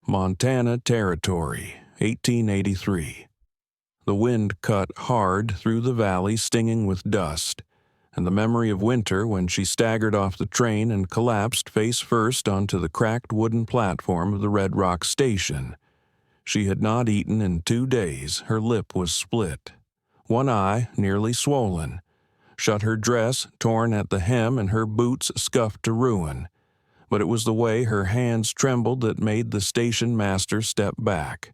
Montana Territory, 1883. The wind cut hard through the valley, stinging with dust, and the memory of winter when she staggered off the train and collapsed face first onto the cracked wooden platform of the Red Rock station. She had not eaten in 2 days. Her lip was split, one eye nearly swollen, shut her dress torn at the hem and her boots scuffed to ruin. But it was the way her hands trembled that made the station master step back.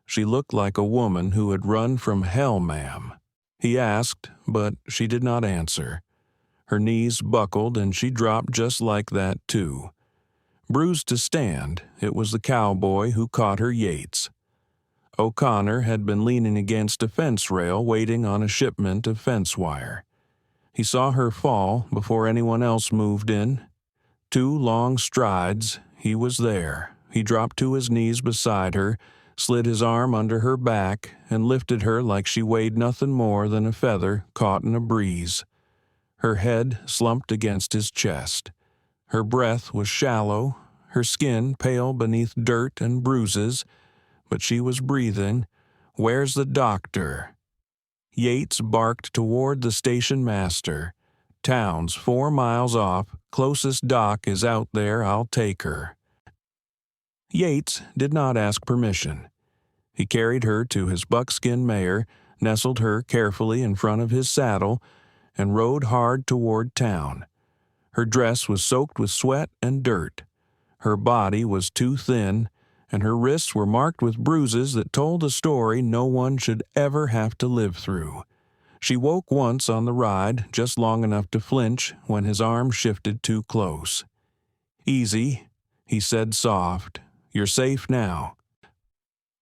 She looked like a woman who had run from hell, ma'am. He asked, but she did not answer. Her knees buckled and she dropped just like that, too. Bruised to stand, it was the cowboy who caught her Yates. O'Connor had been leaning against a fence rail waiting on a shipment of fence wire. He saw her fall before anyone else moved in. 2 long strides, he was there. He dropped to his knees beside her, slid his arm under her back, and lifted her like she weighed nothing more than a feather caught in a breeze. Her head slumped against his chest. Her breath was shallow, her skin pale beneath dirt and bruises, but she was breathing. "Where's the doctor?" Yates barked toward the station master. "Town's 4 miles off. Closest dock is out there. I'll take her." Yates did not ask permission. He carried her to his buckskin mare, nestled her carefully in front of his saddle, and rode hard toward town. Her dress was soaked with sweat and dirt. Her body was too thin, and her wrists were marked with bruises that told a story no one should ever have to live through. She woke once on the ride, just long enough to flinch when his arm shifted too close. "Easy," he said soft. "You're safe now."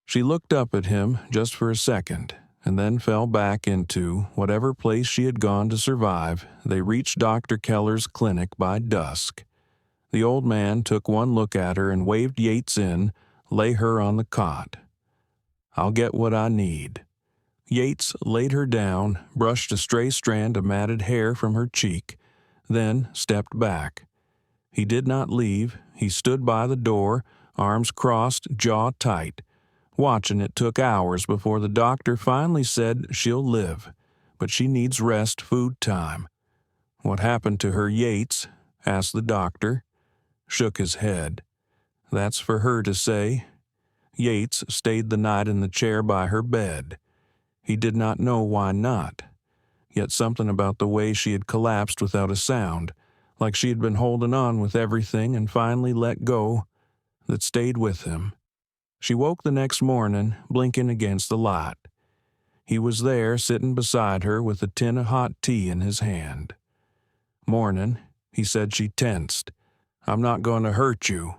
She looked up at him just for a second, and then fell back into whatever place she had gone to survive. They reached Dr. Keller's clinic by dusk. The old man took one look at her and waved Yates in, lay her on the cot. "I'll get what I need." Yates laid her down, brushed a stray strand of matted hair from her cheek, then stepped back. He did not leave. He stood by the door, arms crossed, jaw tight, watching. It took hours before the doctor finally said she'll live, but she needs rest, food time. "What happened to her, Yates?" asked the doctor. Shook his head. "That's for her to say." Yates stayed the night in the chair by her bed. He did not know why not. Yet something about the way she had collapsed without a sound, like she had been holding on with everything and finally let go, that stayed with him. She woke the next morning, blinking against the light. He was there, sitting beside her with a tin of hot tea in his hand. "Morning," he said. She tensed. "I'm not going to hurt you."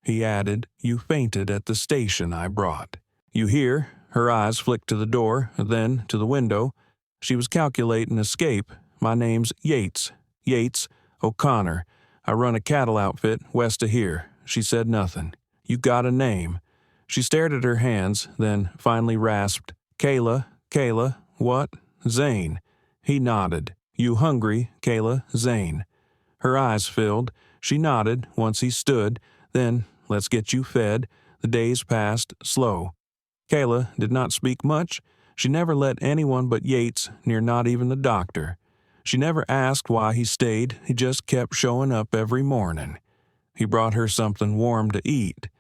He added, "You fainted at the station I brought. You hear?" Her eyes flicked to the door, then to the window. She was calculating escape. "My name's Yates. Yates O'Connor. I run a cattle outfit west of here." She said nothing. "You got a name?" She stared at her hands, then finally rasped, "Kayla, Kayla, what? Zane." He nodded. "You hungry, Kayla? Zane." Her eyes filled. She nodded once he stood, then, "Let's get you fed." The days passed slow. Kayla did not speak much. She never let anyone but Yates near, not even the doctor. She never asked why he stayed. He just kept showing up every morning. He brought her something warm to eat.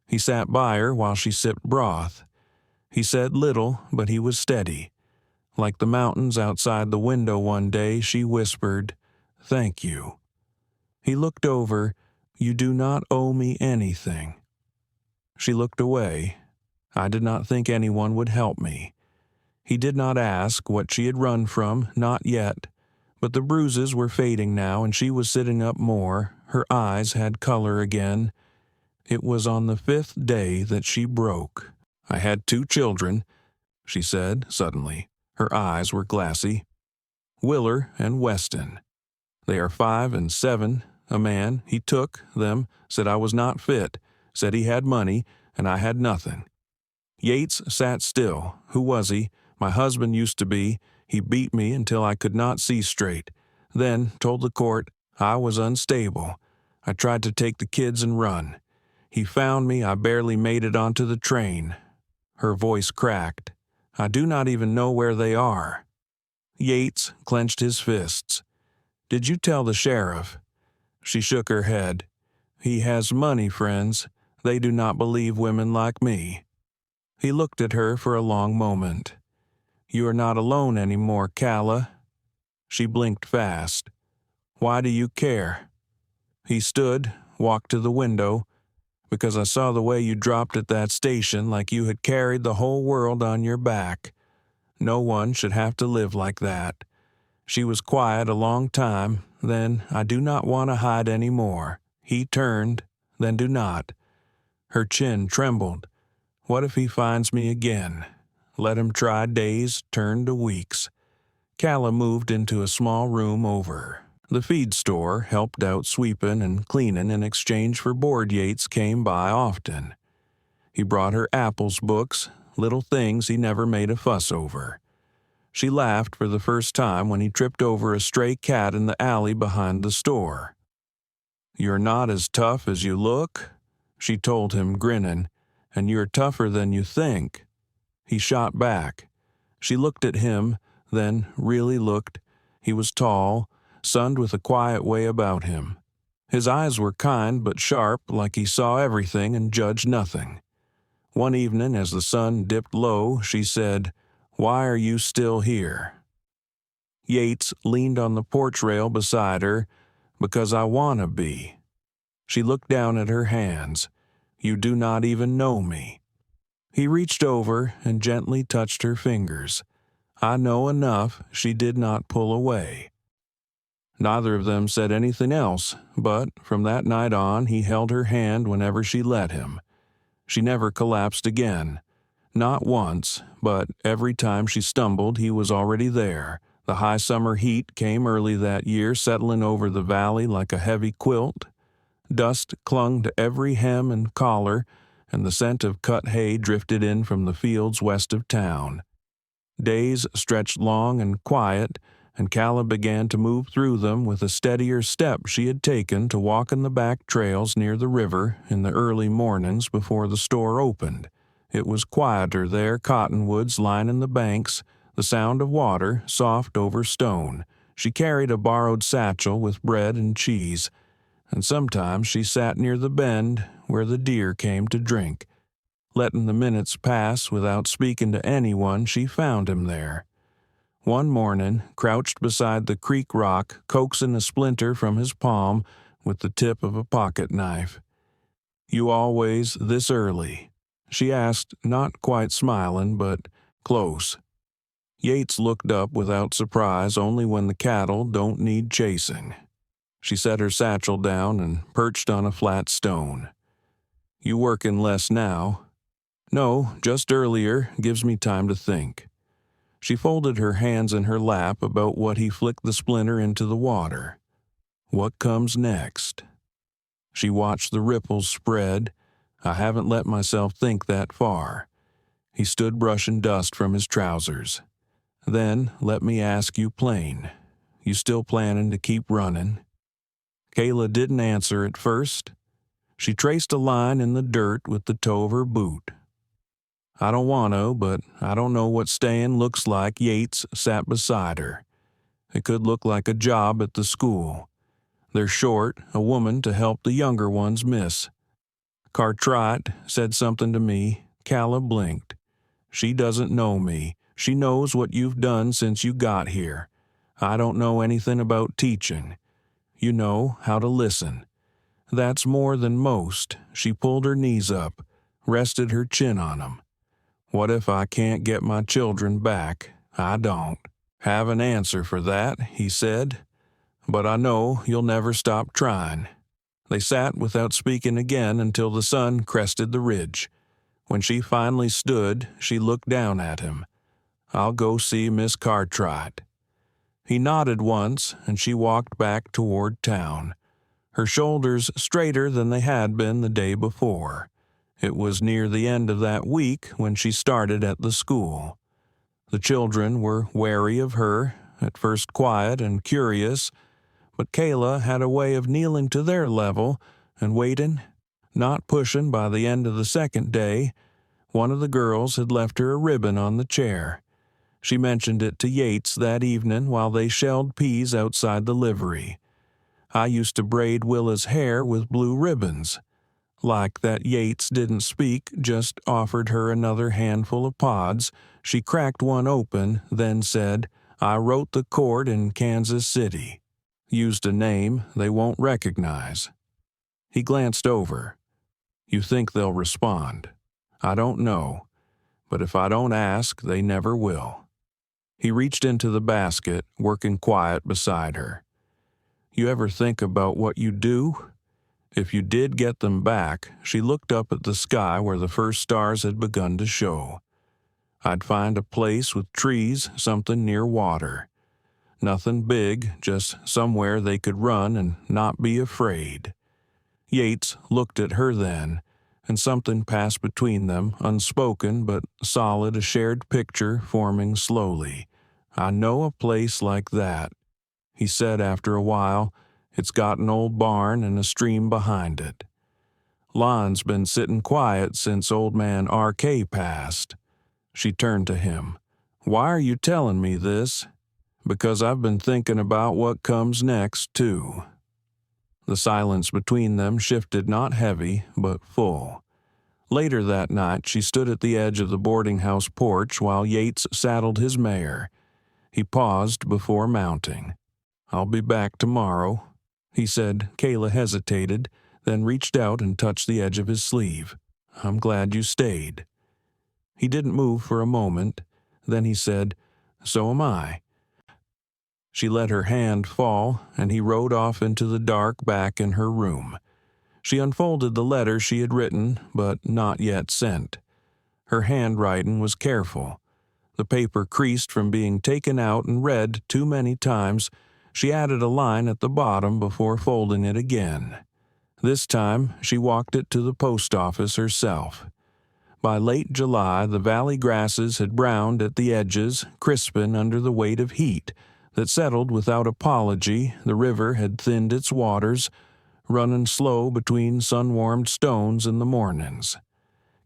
He sat by her while she sipped broth. He said little, but he was steady. Like the mountains outside the window one day, she whispered, "Thank you." He looked over. "You do not owe me anything." She looked away. "I did not think anyone would help me." He did not ask what she had run from, not yet. But the bruises were fading now, and she was sitting up more. Her eyes had color again. It was on the 5th day that she broke. "I had 2 children," she said suddenly. Her eyes were glassy. "Willer and Weston. They are 5 and 7. A man, he took them, said I was not fit, said he had money, and I had nothing." Yates sat still. "Who was he?" "My husband used to be. He beat me until I could not see straight. Then told the court I was unstable. I tried to take the kids and run. He found me. I barely made it onto the train." Her voice cracked. "I do not even know where they are." Yates clenched his fists. "Did you tell the sheriff?" She shook her head. "He has money, friends. They do not believe women like me." He looked at her for a long moment. "You are not alone anymore, Calla." She blinked fast. "Why do you care?" He stood, walked to the window. "Because I saw the way you dropped at that station, like you had carried the whole world on your back. No one should have to live like that." She was quiet a long time. Then, "I do not want to hide any more." He turned. "Then do not." Her chin trembled. "What if he finds me again?" Let him try. Days turned to weeks. Calla moved into a small room over. The feed store helped out sweeping and cleaning in exchange for board. Yates came by often. He brought her apples, books, little things he never made a fuss over. She laughed for the first time when he tripped over a stray cat in the alley behind the store. "You're not as tough as you look," she told him, grinning, "and you're tougher than you think." He shot back. She looked at him, then really looked. He was tall, sunned, with a quiet way about him. His eyes were kind but sharp, like he saw everything and judged nothing. One evening, as the sun dipped low, she said, "Why are you still here?" Yates leaned on the porch rail beside her. "Because I want to be." She looked down at her hands. "You do not even know me." He reached over and gently touched her fingers. "I know enough." She did not pull away. Neither of them said anything else, but from that night on he held her hand whenever she let him. She never collapsed again. Not once, but every time she stumbled he was already there. The high summer heat came early that year, settling over the valley like a heavy quilt. Dust clung to every hem and collar, and the scent of cut hay drifted in from the fields west of town. Days stretched long and quiet, and Calla began to move through them with a steadier step she had taken to walk in the back trails near the river in the early mornings before the store opened. It was quieter there, cottonwoods lining the banks, the sound of water soft over stone. She carried a borrowed satchel with bread and cheese, and sometimes she sat near the bend where the deer came to drink. Letting the minutes pass without speaking to anyone, she found him there. One morning, crouched beside the creek rock, coaxing a splinter from his palm with the tip of a pocket knife. "You always this early?" she asked, not quite smiling, but close. Yates looked up without surprise, only when the cattle don't need chasing. She set her satchel down and perched on a flat stone. "You working less now?" "No, just earlier. Gives me time to think." She folded her hands in her lap about what he flicked the splinter into the water. "What comes next?" She watched the ripples spread. "I haven't let myself think that far." He stood brushing dust from his trousers. "Then let me ask you plain. You still planning to keep running?" Calla didn't answer at first. She traced a line in the dirt with the toe of her boot. "I don't want to, but I don't know what staying looks like." Yates sat beside her. "It could look like a job at the school. They're short a woman to help the younger ones, miss. Cartwright said something to me." Calla blinked. "She doesn't know me. She knows what you've done since you got here. I don't know anything about teaching. You know how to listen. That's more than most." She pulled her knees up, rested her chin on them. "What if I can't get my children back? I don't have an answer for that," he said. "But I know you'll never stop trying." They sat without speaking again until the sun crested the ridge. When she finally stood, she looked down at him. "I'll go see Miss Cartwright." He nodded once, and she walked back toward town, her shoulders straighter than they had been the day before. It was near the end of that week when she started at the school. The children were wary of her, at first quiet and curious, but Calla had a way of kneeling to their level and waiting. Not pushing by the end of the second day, one of the girls had left her a ribbon on the chair. She mentioned it to Yates that evening while they shelled peas outside the livery. I used to braid Willa's hair with blue ribbons. Like that Yates didn't speak, just offered her another handful of pods. She cracked one open, then said, "I wrote the court in Kansas City." Used a name they won't recognize. He glanced over. "You think they'll respond?" "I don't know, but if I don't ask, they never will." He reached into the basket, working quiet beside her. "You ever think about what you do? If you did get them back," she looked up at the sky where the first stars had begun to show. "I'd find a place with trees, something near water. Nothing big, just somewhere they could run and not be afraid." Yates looked at her then, and something passed between them, unspoken but solid, a shared picture forming slowly. "I know a place like that," he said after a while. "It's got an old barn and a stream behind it. Lon's been sitting quiet since old man R.K. passed." She turned to him. "Why are you telling me this?" "Because I've been thinking about what comes next, too." The silence between them shifted not heavy, but full. Later that night, she stood at the edge of the boarding house porch while Yates saddled his mare. He paused before mounting. "I'll be back tomorrow," he said. Kayla hesitated, then reached out and touched the edge of his sleeve. "I'm glad you stayed." He didn't move for a moment. Then he said, "So am I." She let her hand fall, and he rode off into the dark back in her room. She unfolded the letter she had written, but not yet sent. Her handwriting was careful. The paper creased from being taken out and read too many times. She added a line at the bottom before folding it again. This time, she walked it to the post office herself. By late July, the valley grasses had browned at the edges, crisping under the weight of heat that settled without apology. The river had thinned its waters, running slow between sun-warmed stones in the mornings.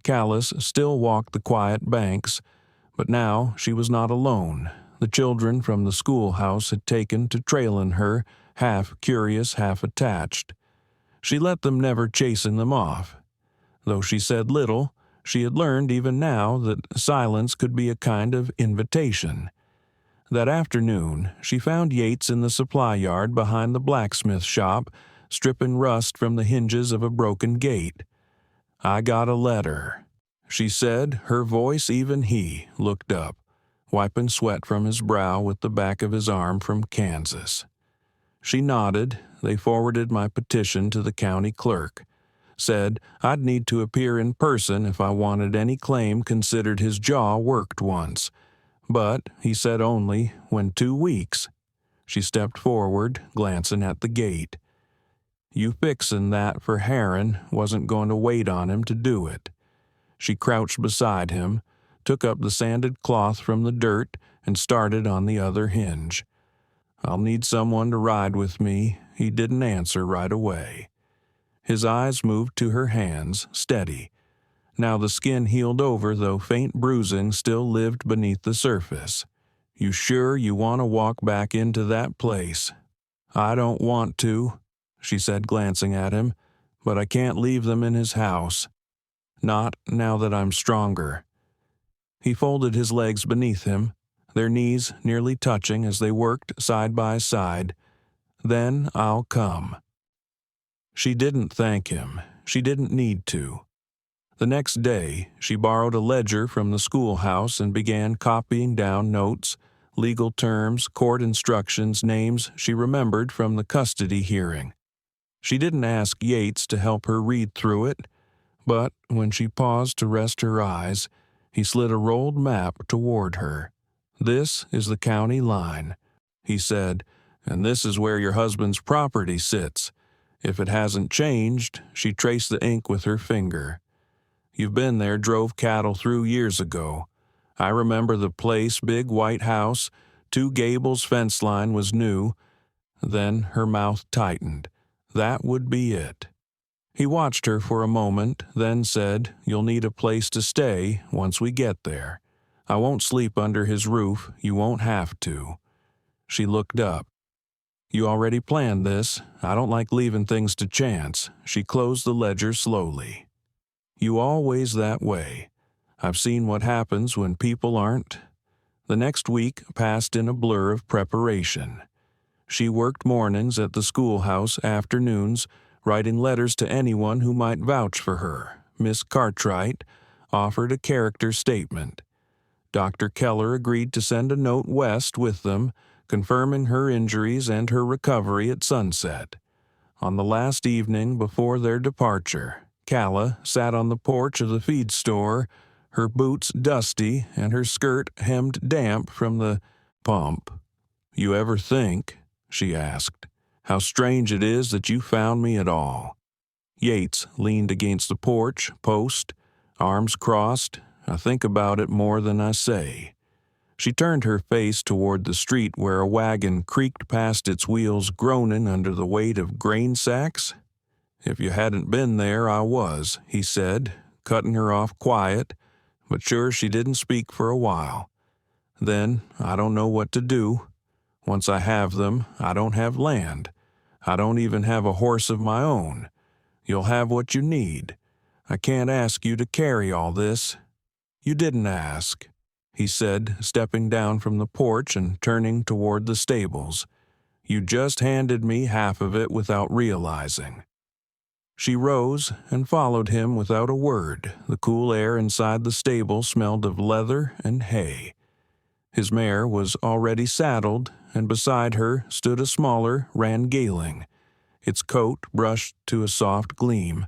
Callus still walked the quiet banks, but now she was not alone. The children from the schoolhouse had taken to trailing her, half curious, half attached. She let them, never chasing them off. Though she said little, she had learned even now that silence could be a kind of invitation. That afternoon, she found Yates in the supply yard behind the blacksmith shop, stripping rust from the hinges of a broken gate. "I got a letter," she said, her voice. Even he looked up, wiping sweat from his brow with the back of his arm. "From Kansas." She nodded. "They forwarded my petition to the county clerk. Said I'd need to appear in person if I wanted any claim considered. His jaw worked once. But he said only when 2 weeks. She stepped forward, glancing at the gate. "You fixin' that for Heron wasn't going to wait on him to do it." She crouched beside him, took up the sanded cloth from the dirt, and started on the other hinge. "I'll need someone to ride with me." He didn't answer right away. His eyes moved to her hands, steady. Now the skin healed over, though faint bruising still lived beneath the surface. "You sure you want to walk back into that place?" "I don't want to," she said, glancing at him, "but I can't leave them in his house. Not now that I'm stronger." He folded his legs beneath him, their knees nearly touching as they worked side by side. "Then I'll come." She didn't thank him. She didn't need to. The next day, she borrowed a ledger from the schoolhouse and began copying down notes, legal terms, court instructions, names she remembered from the custody hearing. She didn't ask Yates to help her read through it, but when she paused to rest her eyes, he slid a rolled map toward her. "This is the county line," he said, "and this is where your husband's property sits. If it hasn't changed," she traced the ink with her finger. "You've been there, drove cattle through years ago. I remember the place, big white house, 2 gables, fence line was new." Then her mouth tightened. That would be it. He watched her for a moment, then said, "You'll need a place to stay once we get there. I won't sleep under his roof. You won't have to." She looked up. "You already planned this. I don't like leaving things to chance." She closed the ledger slowly. "You always that way. I've seen what happens when people aren't." The next week passed in a blur of preparation. She worked mornings at the schoolhouse, afternoons, writing letters to anyone who might vouch for her. Miss Cartwright offered a character statement. Dr. Keller agreed to send a note west with them, confirming her injuries and her recovery at sunset. On the last evening before their departure, Calla sat on the porch of the feed store, her boots dusty and her skirt hemmed damp from the pump. "You ever think," she asked, "how strange it is that you found me at all?" Yates leaned against the porch post, arms crossed. "I think about it more than I say." She turned her face toward the street where a wagon creaked past its wheels, groaning under the weight of grain sacks. "If you hadn't been there, I was," he said, cutting her off quiet, but sure she didn't speak for a while. "Then I don't know what to do. Once I have them, I don't have land. I don't even have a horse of my own. You'll have what you need. I can't ask you to carry all this." "You didn't ask," he said, stepping down from the porch and turning toward the stables. "You just handed me half of it without realizing." She rose and followed him without a word. The cool air inside the stable smelled of leather and hay. His mare was already saddled, and beside her stood a smaller Rangaling. Its coat brushed to a soft gleam.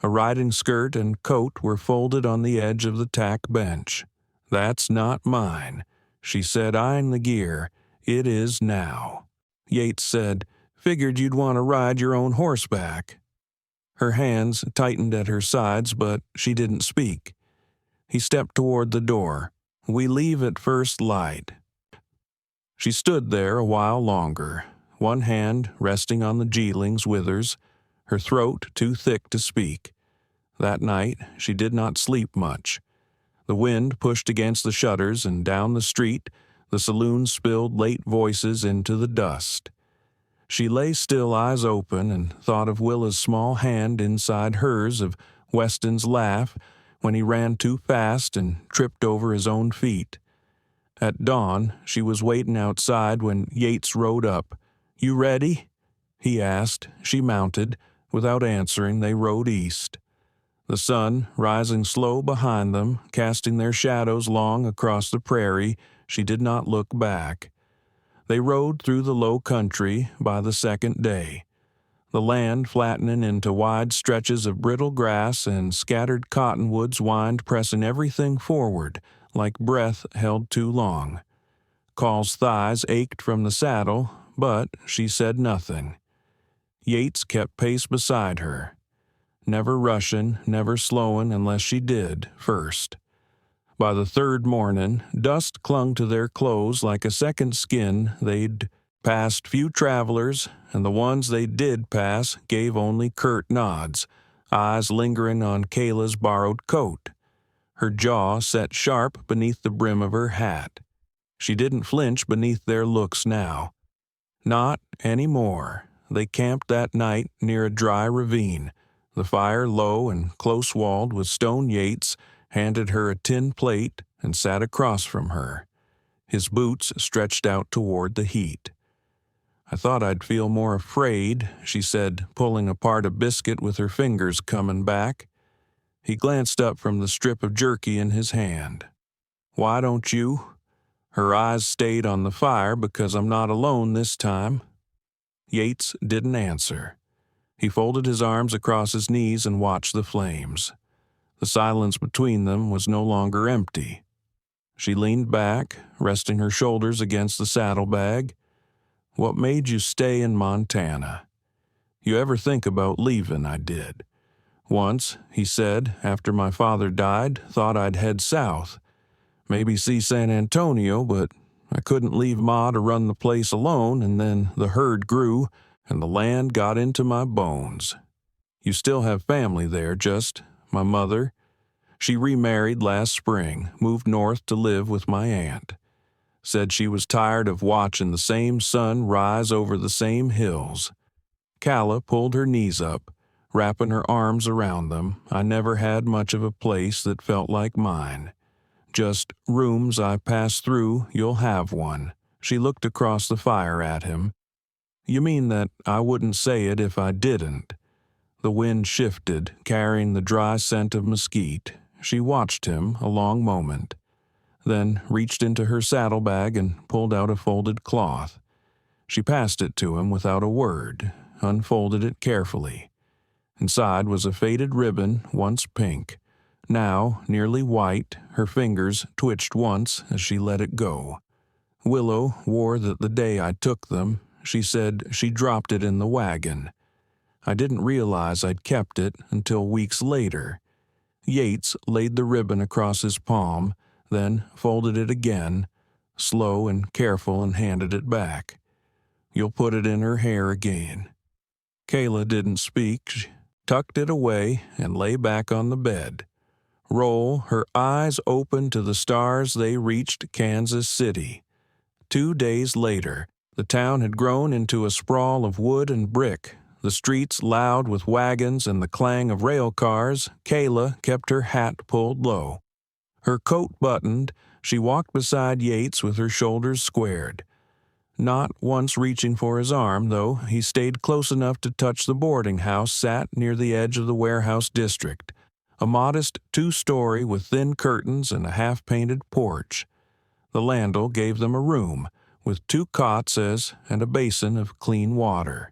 A riding skirt and coat were folded on the edge of the tack bench. "That's not mine," she said, eyeing the gear. "It is now." Yates said, "Figured you'd want to ride your own horseback." Her hands tightened at her sides, but she didn't speak. He stepped toward the door. "We leave at first light." She stood there a while longer, one hand resting on the Geeling's withers, her throat too thick to speak. That night she did not sleep much. The wind pushed against the shutters, and down the street the saloon spilled late voices into the dust. She lay still, eyes open, and thought of Willa's small hand inside hers, of Weston's laugh when he ran too fast and tripped over his own feet. At dawn, she was waiting outside when Yates rode up. "You ready?" he asked. She mounted. Without answering, they rode east. The sun, rising slow behind them, casting their shadows long across the prairie, she did not look back. They rode through the low country by the second day, the land flattening into wide stretches of brittle grass, and scattered cottonwoods whined, pressing everything forward, like breath held too long. Call's thighs ached from the saddle, but she said nothing. Yates kept pace beside her, never rushing, never slowing unless she did first. By the third morning, dust clung to their clothes like a second skin. They'd passed few travelers, and the ones they did pass gave only curt nods, eyes lingering on Kayla's borrowed coat. Her jaw set sharp beneath the brim of her hat. She didn't flinch beneath their looks now. Not any more. They camped that night near a dry ravine. The fire, low and close-walled with stone. Yates handed her a tin plate and sat across from her. His boots stretched out toward the heat. "I thought I'd feel more afraid," she said, pulling apart a biscuit with her fingers coming back. He glanced up from the strip of jerky in his hand. "Why don't you?" Her eyes stayed on the fire. "Because I'm not alone this time." Yates didn't answer. He folded his arms across his knees and watched the flames. The silence between them was no longer empty. She leaned back, resting her shoulders against the saddlebag. "What made you stay in Montana?" "You ever think about leaving?" "I did. Once," he said, "after my father died, thought I'd head south. Maybe see San Antonio, but I couldn't leave Ma to run the place alone, and then the herd grew, and the land got into my bones." You still have family there, just my mother. She remarried last spring, moved north to live with my aunt. Said she was tired of watching the same sun rise over the same hills. Calla pulled her knees up, wrapping her arms around them. I never had much of a place that felt like mine. Just rooms I pass through, you'll have one. She looked across the fire at him. You mean that I wouldn't say it if I didn't? The wind shifted, carrying the dry scent of mesquite. She watched him a long moment, then reached into her saddlebag and pulled out a folded cloth. She passed it to him without a word, unfolded it carefully. Inside was a faded ribbon, once pink. Now, nearly white, her fingers twitched once as she let it go. Willow wore that the day I took them. She said she dropped it in the wagon. I didn't realize I'd kept it until weeks later. Yates laid the ribbon across his palm, then folded it again, slow and careful, and handed it back. You'll put it in her hair again. Kayla didn't speak. She tucked it away and lay back on the bed. Roll, her eyes open to the stars, they reached Kansas City. 2 days later, the town had grown into a sprawl of wood and brick. The streets loud with wagons and the clang of rail cars. Kayla kept her hat pulled low. Her coat buttoned, she walked beside Yates with her shoulders squared. Not once reaching for his arm, though he stayed close enough to touch the boarding house sat near the edge of the warehouse district, a modest 2-story with thin curtains and a half-painted porch. The landau gave them a room, with 2 cots and a basin of clean water.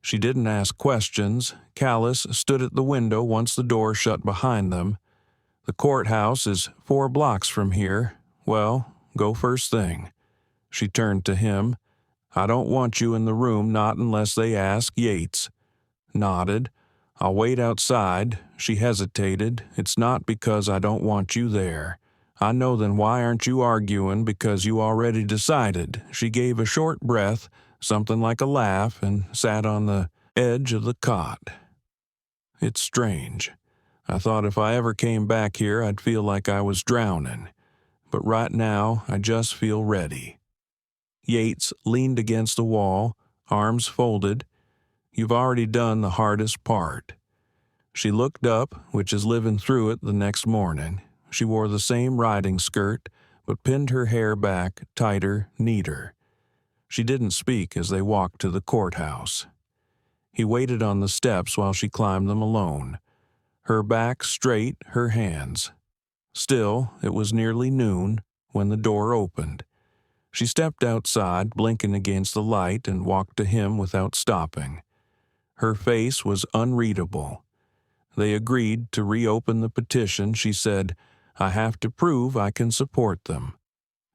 She didn't ask questions. Callis stood at the window once the door shut behind them. The courthouse is 4 blocks from here. Well, go first thing. She turned to him. I don't want you in the room, not unless they ask. Yates nodded. I'll wait outside. She hesitated. It's not because I don't want you there. I know. Then why aren't you arguing? Because you already decided. She gave a short breath, something like a laugh, and sat on the edge of the cot. It's strange. I thought if I ever came back here, I'd feel like I was drowning. But right now, I just feel ready. Yates leaned against the wall, arms folded. You've already done the hardest part. She looked up, which is living through it the next morning. She wore the same riding skirt, but pinned her hair back, tighter, neater. She didn't speak as they walked to the courthouse. He waited on the steps while she climbed them alone, her back straight, her hands. Still, it was nearly noon when the door opened. She stepped outside, blinking against the light, and walked to him without stopping. Her face was unreadable. They agreed to reopen the petition. She said, I have to prove I can support them.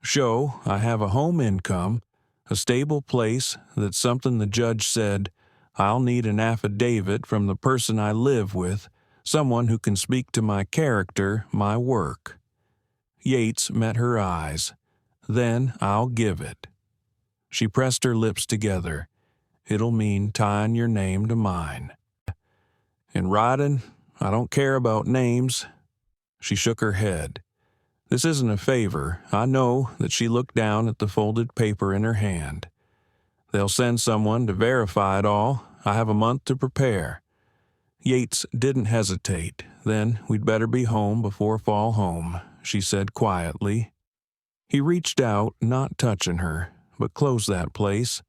Show I have a home income, a stable place. That's something the judge said. I'll need an affidavit from the person I live with, someone who can speak to my character, my work. Yates met her eyes. Then I'll give it. She pressed her lips together. It'll mean tying your name to mine. In writing, I don't care about names. She shook her head. This isn't a favor. I know that. She looked down at the folded paper in her hand. They'll send someone to verify it all. I have a month to prepare. Yates didn't hesitate. Then we'd better be home before fall home, she said quietly. He reached out, not touching her, but closed that place.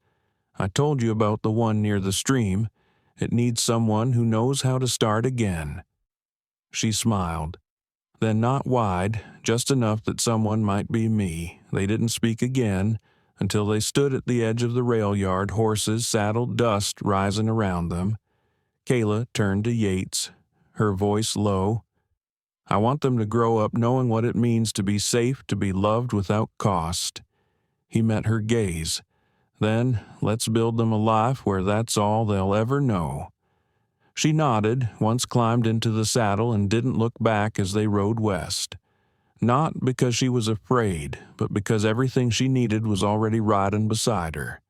I told you about the one near the stream. It needs someone who knows how to start again. She smiled. Then not wide, just enough that someone might be me. They didn't speak again until they stood at the edge of the rail yard, horses saddled, dust rising around them. Kayla turned to Yates, her voice low. I want them to grow up knowing what it means to be safe, to be loved without cost. He met her gaze. Then let's build them a life where that's all they'll ever know. She nodded, once climbed into the saddle, and didn't look back as they rode west. Not because she was afraid, but because everything she needed was already riding beside her.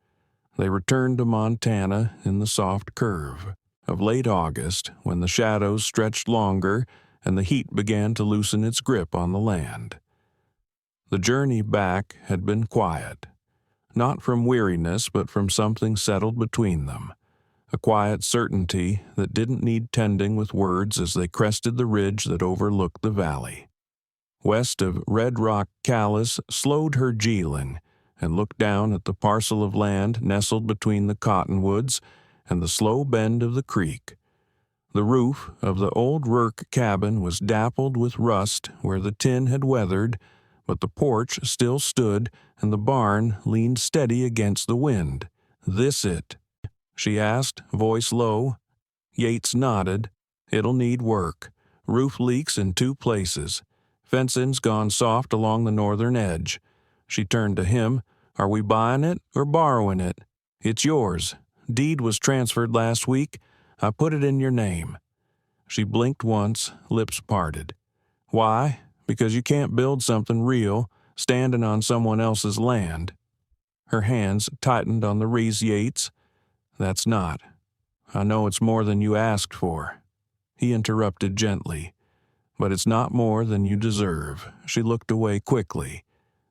They returned to Montana in the soft curve. of late August, when the shadows stretched longer and the heat began to loosen its grip on the land. The journey back had been quiet, not from weariness but from something settled between them, a quiet certainty that didn't need tending with words as they crested the ridge that overlooked the valley. West of Red Rock, Callis slowed her geeling and looked down at the parcel of land nestled between the cottonwoods and the slow bend of the creek. The roof of the old Rourke cabin was dappled with rust where the tin had weathered, but the porch still stood and the barn leaned steady against the wind. "This it?" she asked, voice low. Yates nodded. "It'll need work. Roof leaks in 2 places. Fencing's gone soft along the northern edge." She turned to him. "Are we buying it or borrowing it?" "It's yours. Deed was transferred last week. I put it in your name." She blinked once, lips parted. "Why? Because you can't build something real, standing on someone else's land." Her hands tightened on the wreaths. Yates. "That's not. I know it's more than you asked for." He interrupted gently. "But it's not more than you deserve." She looked away quickly,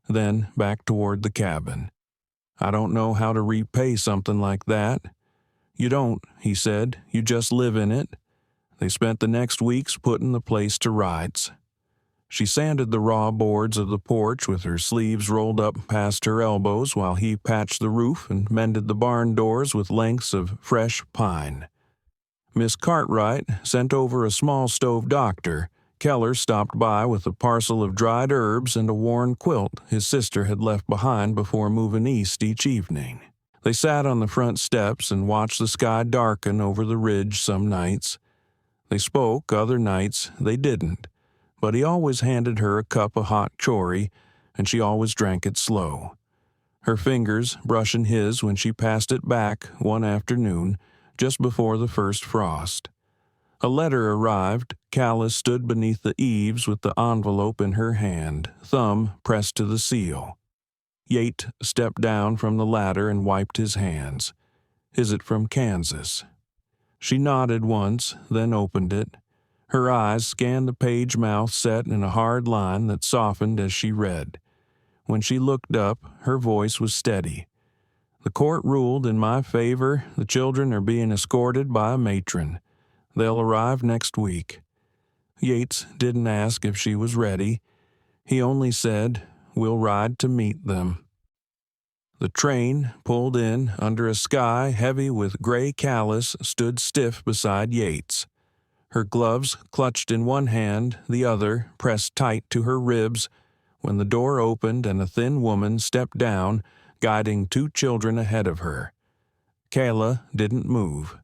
then back toward the cabin. "I don't know how to repay something like that." "You don't," he said. "You just live in it." They spent the next weeks putting the place to rights. She sanded the raw boards of the porch with her sleeves rolled up past her elbows while he patched the roof and mended the barn doors with lengths of fresh pine. Miss Cartwright sent over a small stove doctor. Keller stopped by with a parcel of dried herbs and a worn quilt his sister had left behind before moving east each evening. They sat on the front steps and watched the sky darken over the ridge some nights. They spoke, other nights they didn't, but he always handed her a cup of hot chori, and she always drank it slow, her fingers brushing his when she passed it back one afternoon just before the first frost. A letter arrived. Callis stood beneath the eaves with the envelope in her hand, thumb pressed to the seal. Yates stepped down from the ladder and wiped his hands. "Is it from Kansas?" She nodded once, then opened it. Her eyes scanned the page, mouth set in a hard line that softened as she read. When she looked up, her voice was steady. "The court ruled in my favor. The children are being escorted by a matron. They'll arrive next week." Yates didn't ask if she was ready. He only said, "We'll ride to meet them." The train pulled in under a sky heavy with gray. Callis stood stiff beside Yates. Her gloves clutched in one hand, the other pressed tight to her ribs, when the door opened and a thin woman stepped down, guiding 2 children ahead of her. Kayla didn't move.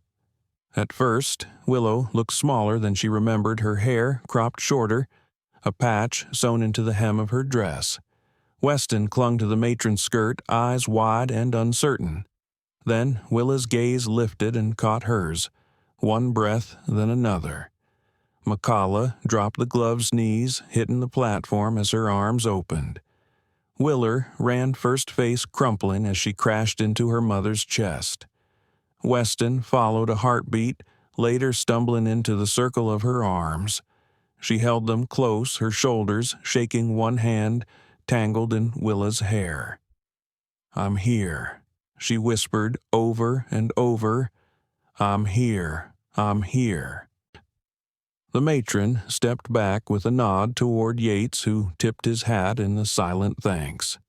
At first, Willow looked smaller than she remembered, her hair cropped shorter, a patch sewn into the hem of her dress. Weston clung to the matron's skirt, eyes wide and uncertain. Then Willa's gaze lifted and caught hers, one breath, then another. McCalla dropped the gloves' knees, hitting the platform as her arms opened. Willer ran first, face crumpling as she crashed into her mother's chest. Weston followed, a heartbeat, later stumbling into the circle of her arms. She held them close, her shoulders shaking, one hand tangled in Willa's hair. "I'm here," she whispered over and over. "I'm here. I'm here." The matron stepped back with a nod toward Yates, who tipped his hat in the silent thanks.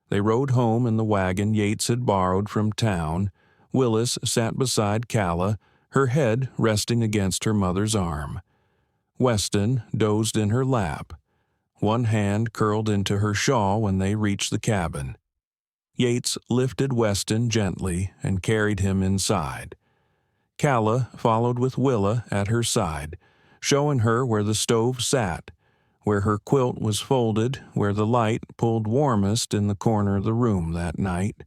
They rode home in the wagon Yates had borrowed from town. Willis sat beside Calla, her head resting against her mother's arm. Weston dozed in her lap. One hand curled into her shawl when they reached the cabin. Yates lifted Weston gently and carried him inside. Calla followed with Willa at her side, showing her where the stove sat, where her quilt was folded, where the light pulled warmest in the corner of the room that night.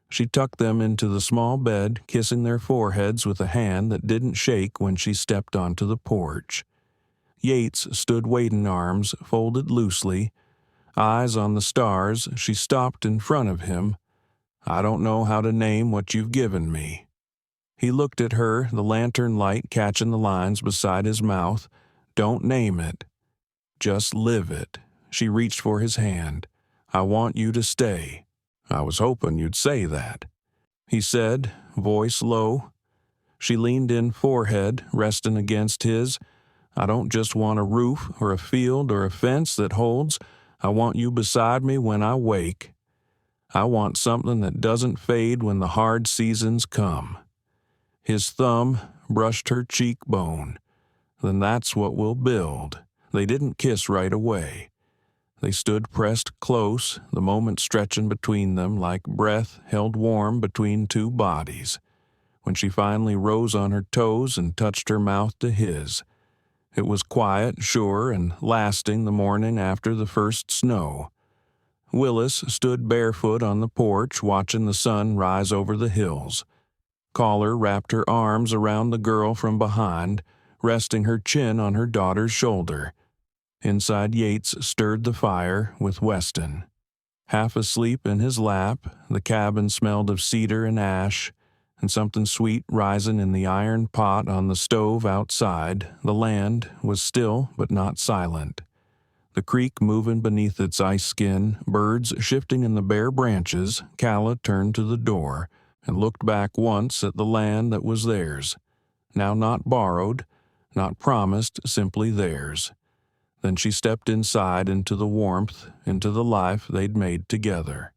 She tucked them into the small bed, kissing their foreheads with a hand that didn't shake when she stepped onto the porch. Yates stood waiting, arms folded loosely, eyes on the stars. She stopped in front of him. "I don't know how to name what you've given me." He looked at her, the lantern light catching the lines beside his mouth. Don't name it. Just live it. She reached for his hand. I want you to stay. I was hoping you'd say that, he said, voice low. She leaned in, forehead resting against his. I don't just want a roof or a field or a fence that holds. I want you beside me when I wake. I want something that doesn't fade when the hard seasons come. His thumb brushed her cheekbone. Then that's what we'll build. They didn't kiss right away. They stood pressed close, the moment stretching between them like breath held warm between two bodies. When she finally rose on her toes and touched her mouth to his. It was quiet, sure, and lasting the morning after the first snow. Willis stood barefoot on the porch watching the sun rise over the hills. Caller wrapped her arms around the girl from behind, resting her chin on her daughter's shoulder. Inside, Yates stirred the fire with Weston. Half asleep in his lap, the cabin smelled of cedar and ash, and something sweet rising in the iron pot on the stove outside. The land was still but not silent. The creek moving beneath its ice skin, birds shifting in the bare branches. Calla turned to the door and looked back once at the land that was theirs, now not borrowed, not promised, simply theirs. Then she stepped inside into the warmth, into the life they'd made together.